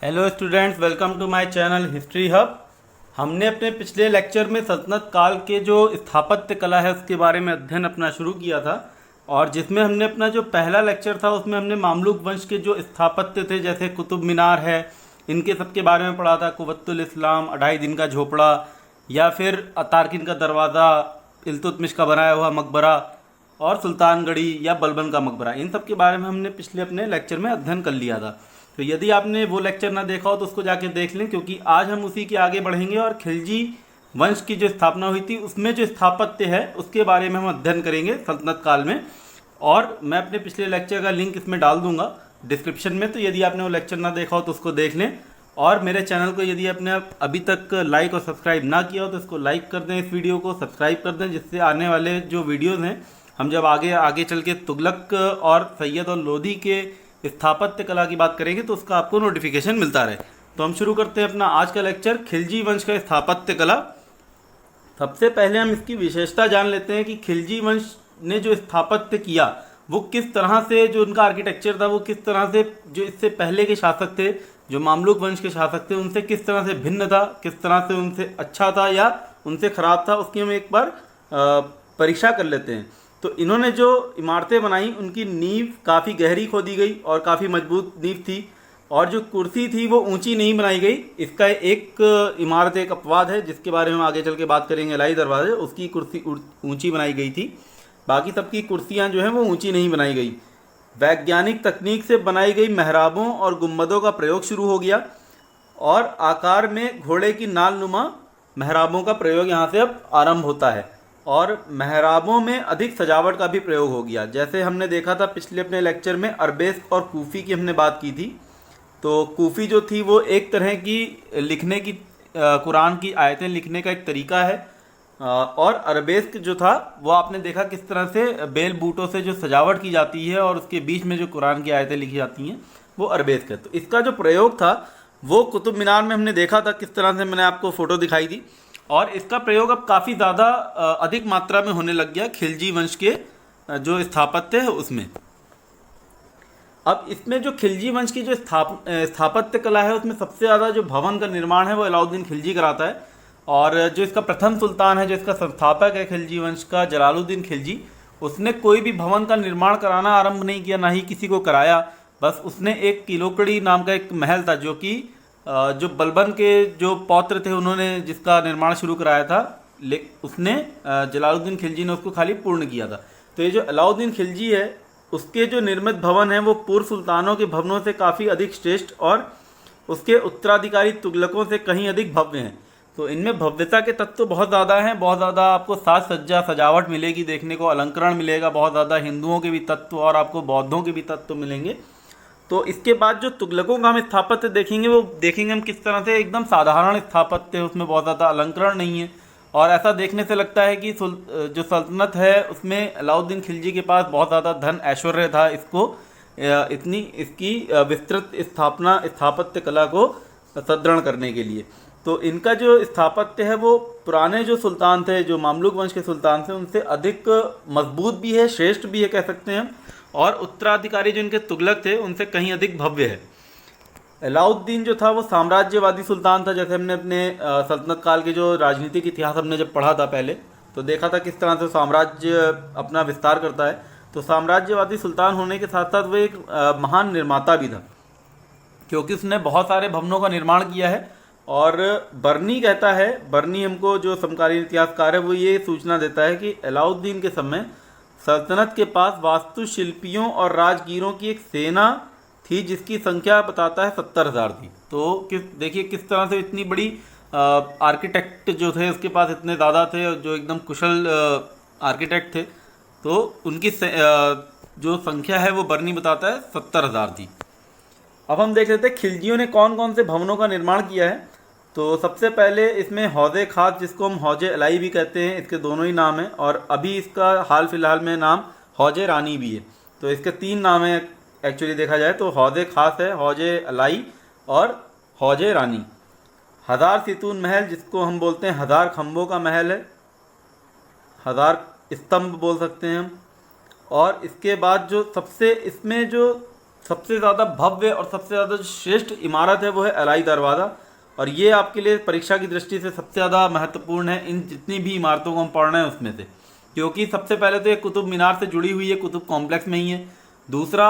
Hello students, welcome to my channel history hub. हमने अपने पिछले लेक्चर में सल्तनत काल के जो स्थापत्य कला है उसके बारे में अध्ययन अपना शुरू किया था, और जिसमें हमने अपना जो पहला लेक्चर था उसमें हमने मामलुक वंश के जो स्थापत्य थे, जैसे कुतुब मीनार है, इनके सबके बारे में पढ़ा था। कुवत्तुल इस्लाम, 2.5 दिन का झोपड़ा, या फिर तारकिन का दरवाज़ा, इल्तुतमिश का बनाया हुआ मकबरा, और सुल्तानगढ़ी या बलबन का मकबरा, इन सब के बारे में हमने पिछले अपने लेक्चर में अध्ययन कर लिया था। तो यदि आपने वो लेक्चर ना देखा हो तो उसको जाके देख लें, क्योंकि आज हम उसी के आगे बढ़ेंगे और खिलजी वंश की जो स्थापना हुई थी उसमें जो स्थापत्य है उसके बारे में हम अध्ययन करेंगे सल्तनत काल में। और मैं अपने पिछले लेक्चर का लिंक इसमें डाल दूंगा डिस्क्रिप्शन में, तो यदि आपने वो लेक्चर ना देखा हो तो उसको देख लें। और मेरे चैनल को यदि आपने अभी तक लाइक और सब्सक्राइब ना किया हो तो इसको लाइक कर दें, इस वीडियो को सब्सक्राइब कर दें, जिससे आने वाले जो वीडियोज़ हैं हम जब आगे आगे चल के तुगलक और सैयद और लोधी के स्थापत्य कला की बात करेंगे तो उसका आपको नोटिफिकेशन मिलता रहे। तो हम शुरू करते हैं अपना आज का लेक्चर, खिलजी वंश का स्थापत्य कला। सबसे पहले हम इसकी विशेषता जान लेते हैं कि खिलजी वंश ने जो स्थापत्य किया वो किस तरह से, जो उनका आर्किटेक्चर था वो किस तरह से, जो इससे पहले के शासक थे, जो मामलुक वंश के शासक थे, उनसे किस तरह से भिन्न था, किस तरह से उनसे अच्छा था या उनसे खराब था, उसकी हम एक बार परीक्षा कर लेते हैं। तो इन्होंने जो इमारतें बनाई उनकी नींव काफ़ी गहरी खोदी गई और काफ़ी मजबूत नींव थी, और जो कुर्सी थी वो ऊंची नहीं बनाई गई। इसका एक इमारत, एक अपवाद है जिसके बारे में हम आगे चल के बात करेंगे, इलाही दरवाजे, उसकी कुर्सी ऊंची बनाई गई थी। बाकी सबकी कुर्सियां जो हैं वो ऊंची नहीं बनाई गई। वैज्ञानिक तकनीक से बनाई गई मेहराबों और गुम्बदों का प्रयोग शुरू हो गया, और आकार में घोड़े की नाल नुमा मेहराबों का प्रयोग यहाँ से अब आरंभ होता है, और मेहराबों में अधिक सजावट का भी प्रयोग हो गया। जैसे हमने देखा था पिछले अपने लेक्चर में अरबेस्क और कूफ़ी की हमने बात की थी। तो कूफ़ी जो थी वो एक तरह की लिखने की, कुरान की आयतें लिखने का एक तरीका है, और अरबेस्क जो था वो आपने देखा किस तरह से बेल बूटों से जो सजावट की जाती है और उसके बीच में जो कुरान की आयतें लिखी जाती हैं वो अरबेस्क है। तो इसका जो प्रयोग था वो कुतुब मीनार में हमने देखा था, किस तरह से मैंने आपको फ़ोटो दिखाई दी, और इसका प्रयोग अब काफ़ी ज़्यादा अधिक मात्रा में होने लग गया खिलजी वंश के जो स्थापत्य है उसमें। अब इसमें जो खिलजी वंश की जो स्थापत्य कला है उसमें सबसे ज़्यादा जो भवन का निर्माण है वो अलाउद्दीन खिलजी कराता है, और जो इसका प्रथम सुल्तान है, जो इसका संस्थापक है खिलजी वंश का, जलालुद्दीन खिलजी, उसने कोई भी भवन का निर्माण कराना आरंभ नहीं किया, ना ही किसी को कराया। बस उसने एक किलोकड़ी नाम का एक महल था, जो कि जो बलबन के जो पौत्र थे उन्होंने जिसका निर्माण शुरू कराया था, उसने जलालुद्दीन खिलजी ने उसको खाली पूर्ण किया था। तो ये जो अलाउद्दीन खिलजी है उसके जो निर्मित भवन हैं वो पूर्व सुल्तानों के भवनों से काफ़ी अधिक श्रेष्ठ और उसके उत्तराधिकारी तुगलकों से कहीं अधिक भव्य हैं। तो इनमें भव्यता के तत्व बहुत ज़्यादा हैं, बहुत ज़्यादा आपको साज सज्जा सजावट मिलेगी देखने को, अलंकरण मिलेगा, बहुत ज़्यादा हिंदुओं के भी तत्व और आपको बौद्धों के भी तत्व मिलेंगे। तो इसके बाद जो तुगलकों का हम स्थापत्य देखेंगे वो देखेंगे हम किस तरह से एकदम साधारण स्थापत्य है, उसमें बहुत ज़्यादा अलंकरण नहीं है, और ऐसा देखने से लगता है कि जो सल्तनत है उसमें अलाउद्दीन खिलजी के पास बहुत ज़्यादा धन ऐश्वर्य था, इसको इतनी इसकी विस्तृत स्थापत्य कला को सुदृढ़ करने के लिए। तो इनका जो स्थापत्य है वो पुराने जो सुल्तान थे, जो मामलुक वंश के सुल्तान थे, उनसे अधिक मजबूत भी है, श्रेष्ठ भी है कह सकते हैं, और उत्तराधिकारी जो इनके तुगलक थे उनसे कहीं अधिक भव्य है। अलाउद्दीन जो था वो साम्राज्यवादी सुल्तान था। जैसे हमने अपने सल्तनत काल के जो राजनीतिक इतिहास हमने जब पढ़ा था पहले, तो देखा था किस तरह से साम्राज्य अपना विस्तार करता है। तो साम्राज्यवादी सुल्तान होने के साथ साथ वो एक महान निर्माता भी था, क्योंकि उसने बहुत सारे भवनों का निर्माण किया है। और बर्नी कहता है, बर्नी हमको जो समकालीन इतिहासकार है वो ये सूचना देता है कि अलाउद्दीन के समय सल्तनत के पास वास्तुशिल्पियों और राजगीरों की एक सेना थी जिसकी संख्या बताता है 70,000 थी। तो देखिए किस तरह से इतनी बड़ी आर्किटेक्ट जो थे उसके पास इतने ज़्यादा थे, जो एकदम कुशल आर्किटेक्ट थे। तो उनकी जो संख्या है वो बर्नी बताता है 70,000 थी। अब हम देख लेते हैं खिलजियों ने कौन कौन से भवनों का निर्माण किया है। तो सबसे पहले इसमें हौजे खास, जिसको हम हौजे अलाई भी कहते हैं, इसके दोनों ही नाम हैं, और अभी इसका हाल फिलहाल में नाम हौजे रानी भी है। तो इसके 3 नाम हैं एक्चुअली देखा जाए तो, हौजे खास है, हौजे अलाई और हौजे रानी। हज़ार सितून महल, जिसको हम बोलते हैं 1000 खम्भों का महल है, 1000 स्तंभ बोल सकते हैं हम। और इसके बाद जो सबसे इसमें जो सबसे ज़्यादा भव्य और सबसे ज़्यादा जो श्रेष्ठ इमारत है वो है अलाई दरवाज़ा। और ये आपके लिए परीक्षा की दृष्टि से सबसे ज़्यादा महत्वपूर्ण है इन जितनी भी इमारतों को हम पढ़ रहे हैं उसमें से, क्योंकि सबसे पहले तो ये कुतुब मीनार से जुड़ी हुई है, कुतुब कॉम्प्लेक्स में ही है। दूसरा,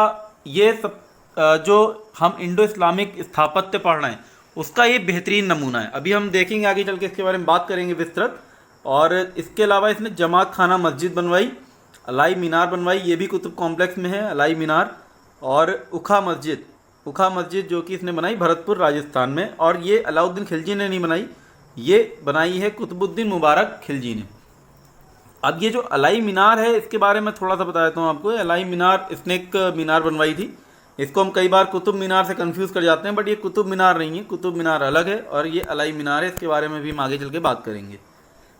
ये सब जो हम इंडो इस्लामिक स्थापत्य पढ़ रहे हैं उसका ये बेहतरीन नमूना है। अभी हम देखेंगे आगे चल के इसके बारे में बात करेंगे विस्तृत। और इसके अलावा इसने जमात खाना मस्जिद बनवाई, अलाई मीनार बनवाई, ये भी कुतुब कॉम्प्लेक्स में है अलाई मीनार। और उखा मस्जिद जो कि इसने बनाई भरतपुर राजस्थान में, और ये अलाउद्दीन खिलजी ने नहीं बनाई, ये बनाई है कुतुबुद्दीन मुबारक खिलजी ने। अब ये जो अलाई मीनार है इसके बारे में थोड़ा सा बता देता हूँ आपको। अलाई मीनार, इसने एक मीनार बनवाई थी, इसको हम कई बार कुतुब मीनार से कंफ्यूज कर जाते हैं, बट ये कुतुब मीनार नहीं है, कुतुब मीनार अलग है और ये अलाई मीनार है। इसके बारे में भी हम आगे चल के बात करेंगे।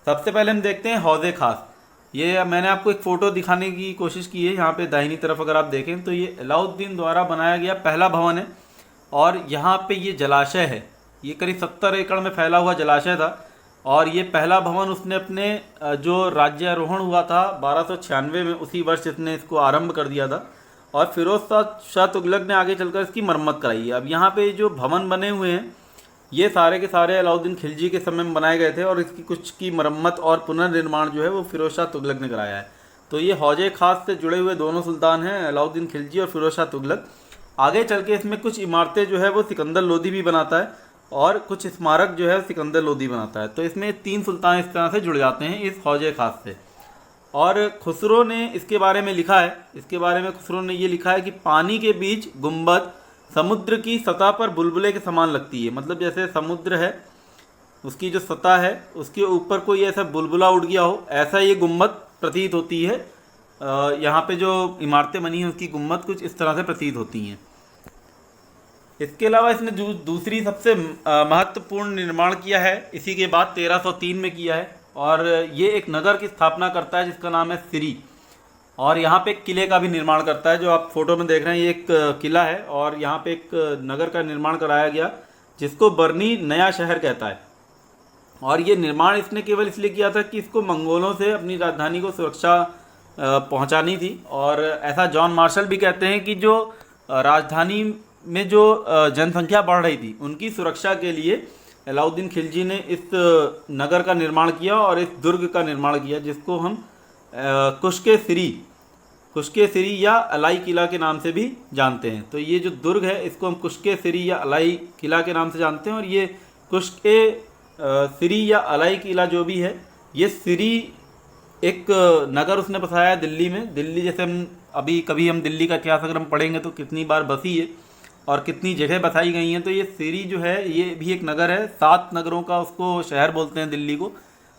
सबसे पहले हम देखते हैं हौज़े खास। ये मैंने आपको एक फ़ोटो दिखाने की कोशिश की है, यहाँ पे दाहिनी तरफ अगर आप देखें तो ये अलाउद्दीन द्वारा बनाया गया पहला भवन है। और यहाँ पे ये जलाशय है, ये करीब 70 एकड़ में फैला हुआ जलाशय था। और ये पहला भवन उसने अपने जो राज्यारोहण हुआ था 1296 में, उसी वर्ष इसने इसको आरंभ कर दिया था। और फिरोज शाह तुगलक ने आगे चलकर इसकी मरम्मत कराई है। अब यहाँ पे जो भवन बने हुए हैं ये सारे के सारे अलाउद्दीन खिलजी के समय में बनाए गए थे, और इसकी कुछ की मरम्मत और पुनर्निर्माण जो है वो फिरोज शाह तुगलक ने कराया है। तो ये हौजे खास से जुड़े हुए दोनों सुल्तान हैं, अलाउद्दीन खिलजी और फिरोज शाह तुगलक। आगे चल के इसमें कुछ इमारतें जो है वो सिकंदर लोदी भी बनाता है, और कुछ स्मारक जो है सिकंदर लोदी बनाता है। तो इसमें 3 सुल्तान इस तरह से जुड़ जाते हैं इस हौजे खास से। और खुसरो ने इसके बारे में लिखा है, इसके बारे में खुसरो ने ये लिखा है कि पानी के बीच गुंबद समुद्र की सतह पर बुलबुले के समान लगती है। मतलब जैसे समुद्र है, उसकी जो सतह है उसके ऊपर कोई ऐसा बुलबुला उड़ गया हो, ऐसा ये गुंबद प्रतीत होती है। यहाँ पे जो इमारतें बनी हैं उसकी गुंबद कुछ इस तरह से प्रतीत होती हैं। इसके अलावा इसने दूसरी सबसे महत्वपूर्ण निर्माण किया है, इसी के बाद 1303 में किया है, और ये एक नगर की स्थापना करता है जिसका नाम है सिरी। और यहाँ पे एक किले का भी निर्माण करता है, जो आप फोटो में देख रहे हैं ये एक किला है, और यहाँ पे एक नगर का निर्माण कराया गया जिसको बरनी नया शहर कहता है। और ये निर्माण इसने केवल इसलिए किया था कि इसको मंगोलों से अपनी राजधानी को सुरक्षा पहुँचानी थी। और ऐसा जॉन मार्शल भी कहते हैं कि जो राजधानी में जो जनसंख्या बढ़ रही थी उनकी सुरक्षा के लिए अलाउद्दीन खिलजी ने इस नगर का निर्माण किया और इस दुर्ग का निर्माण किया, जिसको हम कुश्के सिरी या अलाई किला के नाम से भी जानते हैं। तो ये जो दुर्ग है इसको हम कुश्के सिरी या अलाई किला के नाम से जानते हैं। और ये कुश्के सिरी या अलाई किला जो भी है, ये सिरी एक नगर उसने बसाया है दिल्ली में। दिल्ली जैसे कभी हम दिल्ली का इतिहास अगर हम पढ़ेंगे तो कितनी बार बसी है और कितनी जगह बसाई गई हैं। तो ये सिरी जो है ये भी एक नगर है, 7 नगरों का उसको शहर बोलते हैं दिल्ली को,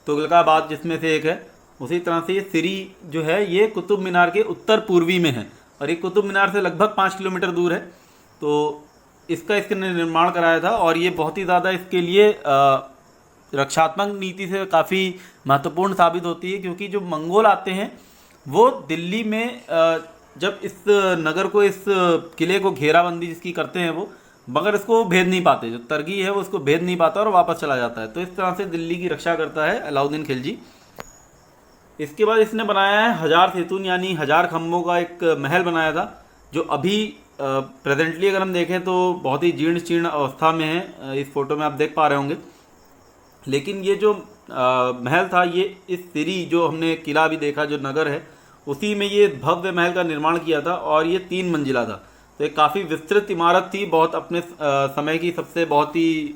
तुगलकाबाद जिसमें से एक है। उसी तरह से ये सिरी जो है ये कुतुब मीनार के उत्तर पूर्वी में है, और ये कुतुब मीनार से लगभग 5 किलोमीटर दूर है। तो इसके निर्माण कराया था, और ये बहुत ही ज़्यादा इसके लिए रक्षात्मक नीति से काफ़ी महत्वपूर्ण साबित होती है, क्योंकि जो मंगोल आते हैं वो दिल्ली में जब इस नगर को, इस किले को घेराबंदी जिसकी करते हैं वो, मगर इसको भेद नहीं पाते, जो तरगी है वो उसको भेद नहीं पाता और वापस चला जाता है। तो इस तरह से दिल्ली की रक्षा करता है अलाउद्दीन खिलजी। इसके बाद इसने बनाया है 1000 सेतुन यानी 1000 खम्भों का एक महल बनाया था, जो अभी प्रेजेंटली अगर हम देखें तो बहुत ही जीर्ण शीर्ण अवस्था में है। इस फोटो में आप देख पा रहे होंगे। लेकिन ये जो महल था, ये इस सिरी जो हमने किला भी देखा, जो नगर है, उसी में ये भव्य महल का निर्माण किया था, और ये 3 मंजिला था। तो एक काफ़ी विस्तृत इमारत थी, बहुत अपने समय की सबसे बहुत ही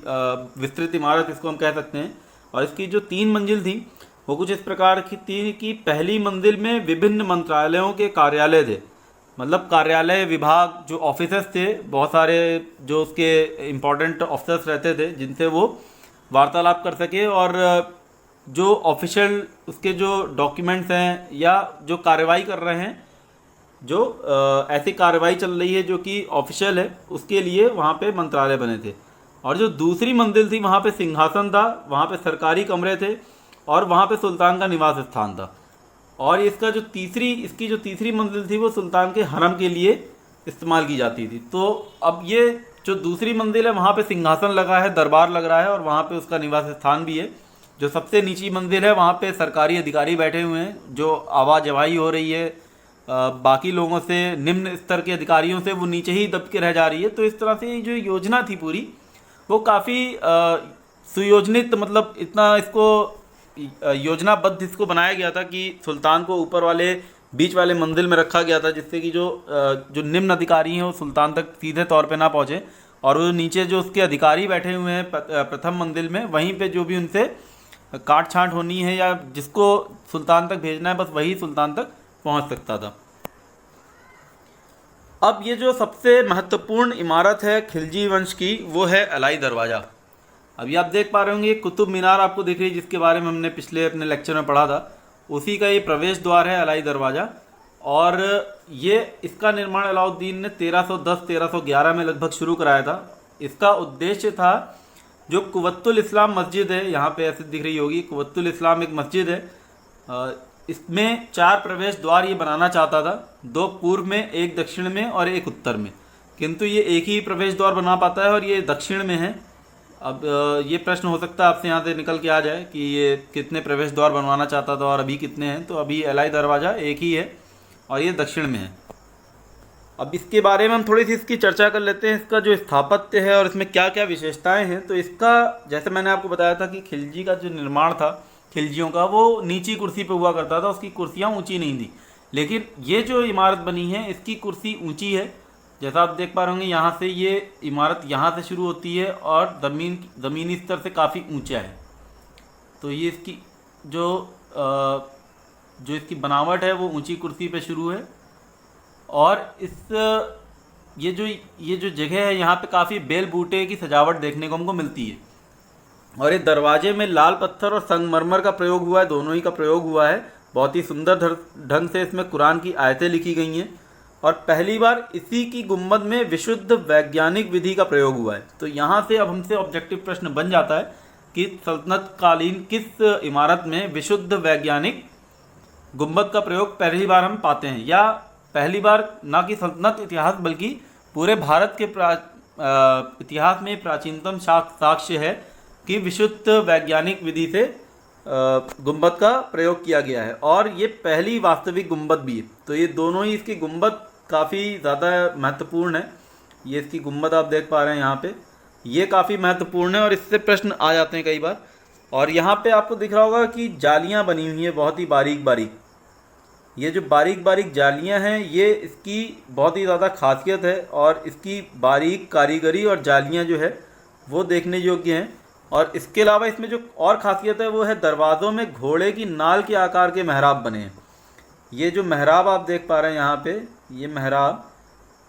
विस्तृत इमारत इसको हम कह सकते हैं। और इसकी जो 3 मंजिल थी वो कुछ इस प्रकार की थी कि पहली मंजिल में विभिन्न मंत्रालयों के कार्यालय थे, मतलब कार्यालय विभाग जो ऑफिसर्स थे, बहुत सारे जो उसके इम्पोर्टेंट ऑफिसर्स रहते थे जिनसे वो वार्तालाप कर सके, और जो ऑफिशियल उसके जो डॉक्यूमेंट्स हैं या जो कार्रवाई कर रहे हैं, जो ऐसी कार्रवाई चल रही है जो कि ऑफिशियल है, उसके लिए वहाँ पे मंत्रालय बने थे। और जो दूसरी मंजिल थी वहाँ पे सिंहासन था, वहाँ पे सरकारी कमरे थे, और वहाँ पे सुल्तान का निवास स्थान था। और इसकी जो तीसरी मंजिल थी वो सुल्तान के हरम के लिए इस्तेमाल की जाती थी। तो अब ये जो दूसरी मंजिल है वहाँ पे सिंहासन लगा है, दरबार लग रहा है, और वहाँ पे उसका निवास स्थान भी है। जो सबसे नीची मंजिल है वहाँ पे सरकारी अधिकारी बैठे हुए हैं, जो आवाजवाही हो रही है, बाकी लोगों से, निम्न स्तर के अधिकारियों से वो नीचे ही दब के रह जा रही है। तो इस तरह से जो योजना थी पूरी, वो काफ़ी सुयोजनित, मतलब इतना इसको योजनाबद्ध इसको बनाया गया था कि सुल्तान को ऊपर वाले बीच वाले मंजिल में रखा गया था, जिससे कि जो निम्न अधिकारी हैं वो सुल्तान तक सीधे तौर पे ना पहुँचे, और वो नीचे जो उसके अधिकारी बैठे हुए हैं प्रथम मंजिल में, वहीं पे जो भी उनसे काट छांट होनी है या जिसको सुल्तान तक भेजना है, बस वही सुल्तान तक पहुंच सकता था। अब ये जो सबसे महत्वपूर्ण इमारत है खिलजी वंश की, वो है अलाई दरवाज़ा। अभी आप देख पा रहे होंगे कुतुब मीनार आपको दिख रही है, जिसके बारे में हमने पिछले अपने लेक्चर में पढ़ा था। उसी का ये प्रवेश द्वार है अलाई दरवाज़ा, और ये इसका निर्माण अलाउद्दीन ने 1310-1311 में लगभग शुरू कराया था। इसका उद्देश्य था, जो कुव्वतुल इस्लाम मस्जिद है, यहाँ पे ऐसे दिख रही होगी, कुव्वतुल इस्लाम एक मस्जिद है, इसमें 4 प्रवेश द्वार ये बनाना चाहता था, 2 पूर्व में, 1 दक्षिण में और 1 उत्तर में। किंतु ये एक ही प्रवेश द्वार बना पाता है और ये दक्षिण में है। अब ये प्रश्न हो सकता है आपसे यहाँ से निकल के आ जाए कि ये कितने प्रवेश द्वार बनवाना चाहता था और अभी कितने हैं। तो अभी अलाई दरवाज़ा एक ही है और ये दक्षिण में है। अब इसके बारे में हम थोड़ी सी इसकी चर्चा कर लेते हैं, इसका जो स्थापत्य है और इसमें क्या क्या विशेषताएं हैं। तो इसका, जैसे मैंने आपको बताया था कि खिलजी का जो निर्माण था, खिलजियों का, वो नीची कुर्सी पे हुआ करता था, उसकी कुर्सियाँ ऊंची नहीं थी। लेकिन ये जो इमारत बनी है, इसकी कुर्सी ऊंची है। जैसा आप देख पा रहे होंगे, यहाँ से ये इमारत यहाँ से शुरू होती है और ज़मीनी स्तर से काफ़ी ऊंचा है। तो ये इसकी जो इसकी बनावट है वो ऊंची कुर्सी पे शुरू है। और ये जो जगह है, यहाँ पे काफ़ी बेल बूटे की सजावट देखने को हमको मिलती है। और ये दरवाजे में लाल पत्थर और संगमरमर का प्रयोग हुआ है, दोनों ही का प्रयोग हुआ है। बहुत ही सुंदर ढंग से इसमें कुरान की आयतें लिखी गई हैं। और पहली बार इसी की गुंबद में विशुद्ध वैज्ञानिक विधि का प्रयोग हुआ है। तो यहाँ से अब हमसे ऑब्जेक्टिव प्रश्न बन जाता है कि सल्तनत कालीन किस इमारत में विशुद्ध वैज्ञानिक गुंबद का प्रयोग पहली बार हम पाते हैं, या पहली बार ना कि सल्तनत इतिहास बल्कि पूरे भारत के इतिहास में प्राचीनतम साक्ष्य है कि विशुद्ध वैज्ञानिक विधि से गुंबद का प्रयोग किया गया है। और ये पहली वास्तविक गुंबद भी है। तो ये दोनों ही, इसकी गुंबद काफ़ी ज़्यादा महत्वपूर्ण है। ये इसकी गुंबद आप देख पा रहे हैं यहाँ पे, ये काफ़ी महत्वपूर्ण है और इससे प्रश्न आ जाते हैं कई बार। और यहाँ पे आपको दिख रहा होगा कि जालियाँ बनी हुई हैं बहुत ही बारीक बारीक। ये जो बारीक बारीक जालियाँ हैं, ये इसकी बहुत ही ज़्यादा खासियत है। और इसकी बारीक कारीगरी और जालियाँ जो है वो देखने योग्य हैं। और इसके अलावा इसमें जो और खासियत है वो है, दरवाज़ों में घोड़े की नाल के आकार के मेहराब बने हैं। ये जो मेहराब आप देख पा रहे हैं यहाँ पे, ये मेहराब,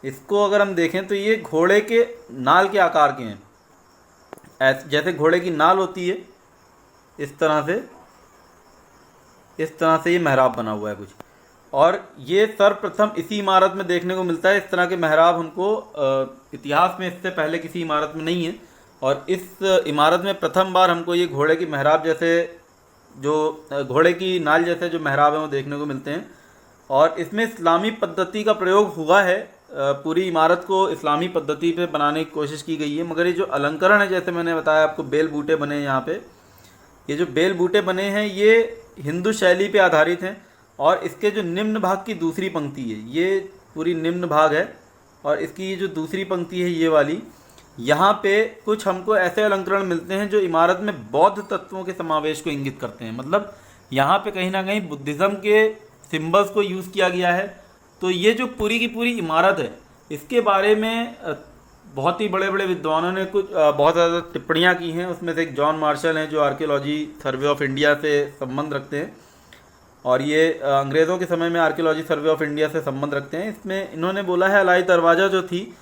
इसको अगर हम देखें तो ये घोड़े के नाल के आकार के हैं। ऐसे जैसे घोड़े की नाल होती है, इस तरह से ये मेहराब बना हुआ है कुछ। और ये सर्वप्रथम इसी इमारत में देखने को मिलता है। इस तरह के मेहराब हमको इतिहास में इससे पहले किसी इमारत में नहीं है। और इस इमारत में प्रथम बार हमको ये घोड़े की मेहराब जैसे, जो घोड़े की नाल जैसे जो मेहराब हैं वो देखने को मिलते हैं। और इसमें इस्लामी पद्धति का प्रयोग हुआ है। पूरी इमारत को इस्लामी पद्धति पे बनाने की कोशिश की गई है। मगर ये जो अलंकरण है, जैसे मैंने बताया आपको, बेल बूटे बने हैं यहाँ पे, ये जो बेल बूटे बने हैं ये हिंदू शैली पे आधारित हैं। और इसके जो निम्न भाग की दूसरी पंक्ति है, ये पूरी निम्न भाग है। और इसकी ये जो दूसरी पंक्ति है, ये वाली, यहाँ पे कुछ हमको ऐसे अलंकरण मिलते हैं जो इमारत में बौद्ध तत्वों के समावेश को इंगित करते हैं। मतलब यहाँ पे कहीं ना कहीं बुद्धिज़्म के सिंबल्स को यूज़ किया गया है। तो ये जो पूरी की पूरी इमारत है, इसके बारे में बहुत ही बड़े बड़े विद्वानों ने कुछ बहुत ज़्यादा टिप्पणियाँ की हैं। उसमें से एक जॉन मार्शल हैं, जो आर्कियोलॉजी सर्वे ऑफ इंडिया से संबंध रखते हैं। और ये अंग्रेज़ों के समय में आर्कियोलॉजी सर्वे ऑफ इंडिया से संबंध रखते हैं। इसमें इन्होंने बोला है, अलाई दरवाज़ा जो थी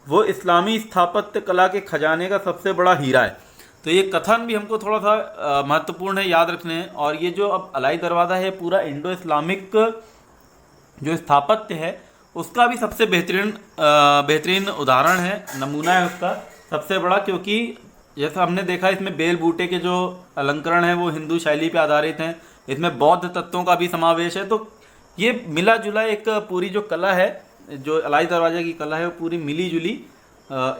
वो इस्लामी स्थापत्य कला के खजाने का सबसे बड़ा हीरा है। तो ये कथन भी हमको थोड़ा सा महत्वपूर्ण है, याद रखने हैं। और ये जो अब अलाई दरवाज़ा है, पूरा इंडो इस्लामिक जो स्थापत्य है उसका भी सबसे बेहतरीन उदाहरण है, नमूना है उसका सबसे बड़ा। क्योंकि जैसा हमने देखा, इसमें बेल बूटे के जो अलंकरण हैं वो हिंदू शैली पे आधारित हैं। इसमें बौद्ध तत्वों का भी समावेश है। तो ये मिला जुला एक पूरी जो कला है, जो अलाई दरवाज़ा की कला है, वो पूरी मिली जुली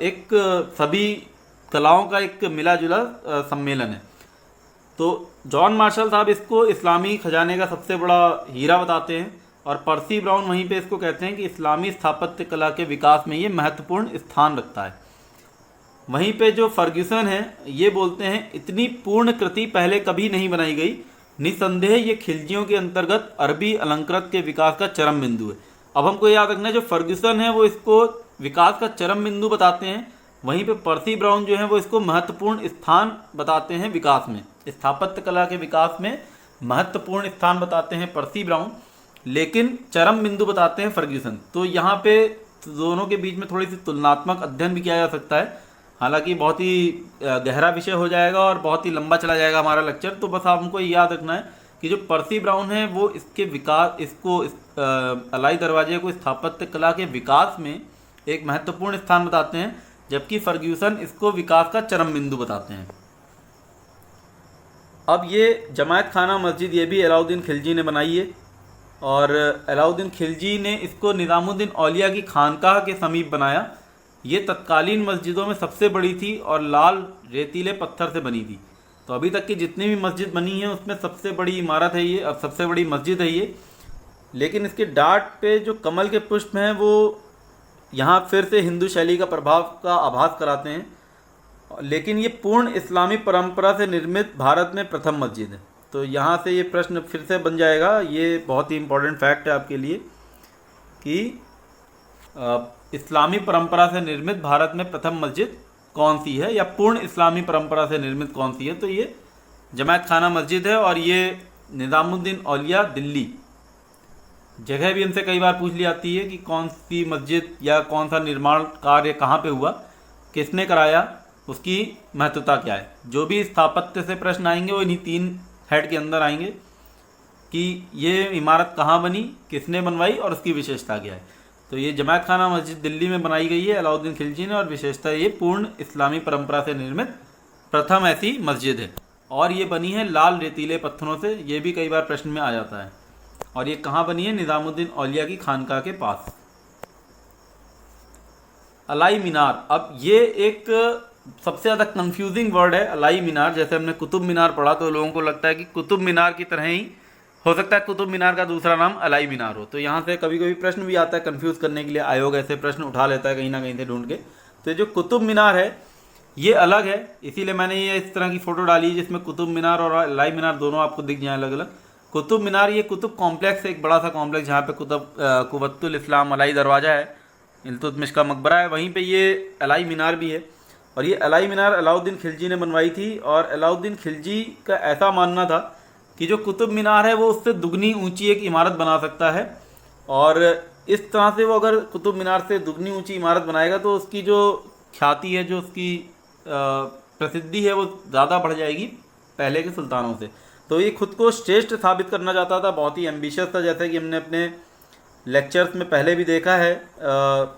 एक सभी कलाओं का एक मिला जुला सम्मेलन है। तो जॉन मार्शल साहब इसको इस्लामी खजाने का सबसे बड़ा हीरा बताते हैं। और पर्सी ब्राउन वहीं पे इसको कहते हैं कि इस्लामी स्थापत्य कला के विकास में ये महत्वपूर्ण स्थान रखता है। वहीं पे जो फर्ग्यूसन है ये बोलते हैं इतनी पूर्ण कृति पहले कभी नहीं बनाई गई, निसंदेह ये खिलजियों के अंतर्गत अरबी अलंकृत के विकास का चरम बिंदु है। अब हमको याद रखना है जो फर्ग्यूसन है वो इसको विकास का चरम बिंदु बताते हैं, वहीं पे पर्सी ब्राउन जो है वो इसको महत्वपूर्ण स्थान बताते हैं विकास में, स्थापत्य कला के विकास में महत्वपूर्ण स्थान बताते हैं पर्सी ब्राउन, लेकिन चरम बिंदु बताते हैं फर्ग्यूसन। तो यहाँ पे दोनों के बीच में थोड़ी सी तुलनात्मक अध्ययन भी किया जा सकता है, हालांकि बहुत ही गहरा विषय हो जाएगा और बहुत ही लंबा चला जाएगा हमारा लेक्चर। तो बस आपको याद रखना है कि जो पर्सी ब्राउन है वो इसके विकास इसको अलाई दरवाजे को स्थापत्य कला के विकास में एक महत्वपूर्ण स्थान बताते हैं, जबकि फर्ग्यूसन इसको विकास का चरम बिंदु बताते हैं। अब ये जमायत खाना मस्जिद ये भी अलाउद्दीन खिलजी ने बनाई है, और अलाउद्दीन खिलजी ने इसको निज़ामुद्दीन औलिया की खानकाह के समीप बनाया। ये तत्कालीन मस्जिदों में सबसे बड़ी थी और लाल रेतीले पत्थर से बनी थी। तो अभी तक की जितनी भी मस्जिद बनी है उसमें सबसे बड़ी इमारत है ये, अब सबसे बड़ी मस्जिद है ये। लेकिन इसके डाट पे जो कमल के पुष्प हैं वो यहाँ फिर से हिंदू शैली का प्रभाव का आभास कराते हैं, लेकिन ये पूर्ण इस्लामी परंपरा से निर्मित भारत में प्रथम मस्जिद है। तो यहाँ से ये प्रश्न फिर से बन जाएगा, ये बहुत ही इम्पोर्टेंट फैक्ट है आपके लिए कि इस्लामी परंपरा से निर्मित भारत में प्रथम मस्जिद कौन सी है, या पूर्ण इस्लामी परंपरा से निर्मित कौन सी है। तो ये जमायत खाना मस्जिद है, और ये निज़ामुद्दीन औलिया दिल्ली। जगह भी हमसे कई बार पूछ ली जाती है कि कौन सी मस्जिद या कौन सा निर्माण कार्य कहाँ पे हुआ, किसने कराया, उसकी महत्वता क्या है। जो भी स्थापत्य से प्रश्न आएंगे वो इन्हीं 3 हेड के अंदर आएंगे कि ये इमारत कहाँ बनी, किसने बनवाई और उसकी विशेषता क्या है। तो ये जमायत खाना मस्जिद दिल्ली में बनाई गई है अलाउद्दीन खिलजी ने, और विशेषता ये पूर्ण इस्लामी परंपरा से निर्मित प्रथम ऐसी मस्जिद है, और ये बनी है लाल रेतीले पत्थरों से। ये भी कई बार प्रश्न में आ जाता है। और ये कहाँ बनी है? निज़ामुद्दीन औलिया की खानकाह के पास। अलाई मीनार, अब ये एक सबसे ज़्यादा कंफ्यूजिंग वर्ड है अलाई मीनार। जैसे हमने कुतुब मीनार पढ़ा तो लोगों को लगता है कि कुतुब मीनार की तरह ही हो सकता है कुतुब मीनार का दूसरा नाम अलाई मीनार हो। तो यहाँ से कभी कभी प्रश्न भी आता है कंफ्यूज करने के लिए, आयोग ऐसे प्रश्न उठा लेता है कहीं ना कहीं से ढूंढ के। तो जो कुतुब मीनार है ये अलग है, इसीलिए मैंने ये इस तरह की फ़ोटो डाली जिसमें कुतुब मीनार और अलाई मीनार दोनों आपको दिख जाए अलग अलग। कुतुब मीनार ये कुतुब कॉम्प्लेक्स है, एक बड़ा सा कॉम्प्लेक्स जहाँ पे कुतुबुल इस्लाम अलाई दरवाज़ा है, इल्तुतमिश का मकबरा है, वहीं पे ये अलाई मीनार भी है। और ये अलाई मीनार अलाउद्दीन खिलजी ने बनवाई थी, और अलाउद्दीन खिलजी का ऐसा मानना था कि जो कुतुब मीनार है वो उससे दुगनी ऊंची एक इमारत बना सकता है, और इस तरह से वो अगर कुतुब मीनार से दुगनी ऊंची इमारत बनाएगा तो उसकी जो ख्याति है, जो उसकी प्रसिद्धि है वो ज़्यादा बढ़ जाएगी पहले के सुल्तानों से। तो ये खुद को श्रेष्ठ साबित करना चाहता था, बहुत ही एम्बिशियस था, जैसे कि हमने अपने लेक्चर्स में पहले भी देखा है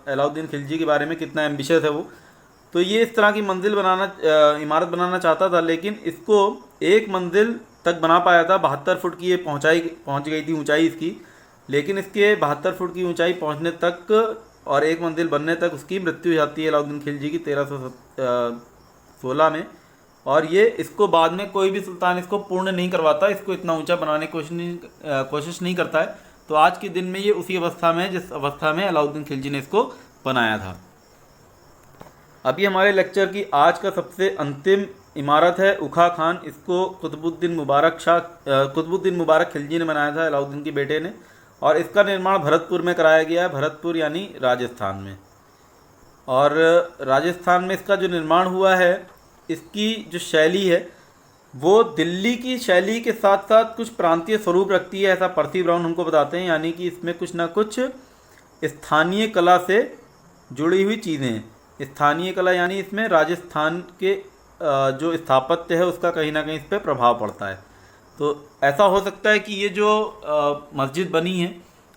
अलाउद्दीन खिलजी के बारे में कितना एम्बिशियस है वो। तो ये इस तरह की मंजिल इमारत बनाना चाहता था, लेकिन इसको एक मंजिल तक बना पाया था। 72 फुट की ये पहुंच गई थी ऊंचाई इसकी, लेकिन इसके 72 फुट की ऊंचाई पहुंचने तक और एक मंजिल बनने तक उसकी मृत्यु हो जाती है अलाउद्दीन खिलजी की 1316 में। और ये इसको बाद में कोई भी सुल्तान इसको पूर्ण नहीं करवाता, इसको इतना ऊंचा बनाने की कोशिश नहीं करता है। तो आज के दिन में ये उसी अवस्था में जिस अवस्था में अलाउद्दीन खिलजी ने इसको बनाया था। अभी हमारे लेक्चर की आज का सबसे अंतिम इमारत है उखा खान। इसको कुतुबुद्दीन मुबारक खिलजी ने बनाया था, अलाउद्दीन के बेटे ने, और इसका निर्माण भरतपुर में कराया गया है, भरतपुर यानी राजस्थान में। और राजस्थान में इसका जो निर्माण हुआ है, इसकी जो शैली है वो दिल्ली की शैली के साथ साथ कुछ प्रांतीय स्वरूप रखती है, ऐसा पर्सी ब्राउन हमको बताते हैं। यानी कि इसमें कुछ ना कुछ स्थानीय कला से जुड़ी हुई चीज़ें हैं। स्थानीय कला यानी इसमें राजस्थान के जो स्थापत्य है उसका कहीं ना कहीं इस पर प्रभाव पड़ता है। तो ऐसा हो सकता है कि ये जो मस्जिद बनी है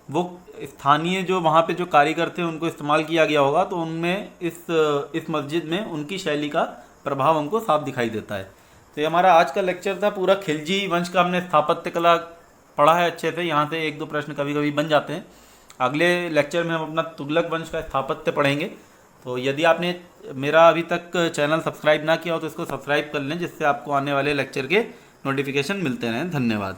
वो स्थानीय जो वहाँ पे जो कारीगर थे उनको इस्तेमाल किया गया होगा, तो उनमें इस मस्जिद में उनकी शैली का प्रभाव हमको साफ दिखाई देता है। तो ये हमारा आज का लेक्चर था, पूरा खिलजी वंश का हमने स्थापत्य कला पढ़ा है अच्छे से। यहाँ से 1-2 प्रश्न कभी कभी बन जाते हैं। अगले लेक्चर में हम अपना तुगलक वंश का स्थापत्य पढ़ेंगे। तो यदि आपने मेरा अभी तक चैनल सब्सक्राइब ना किया हो तो इसको सब्सक्राइब कर लें, जिससे आपको आने वाले लेक्चर के नोटिफिकेशन मिलते रहें। धन्यवाद।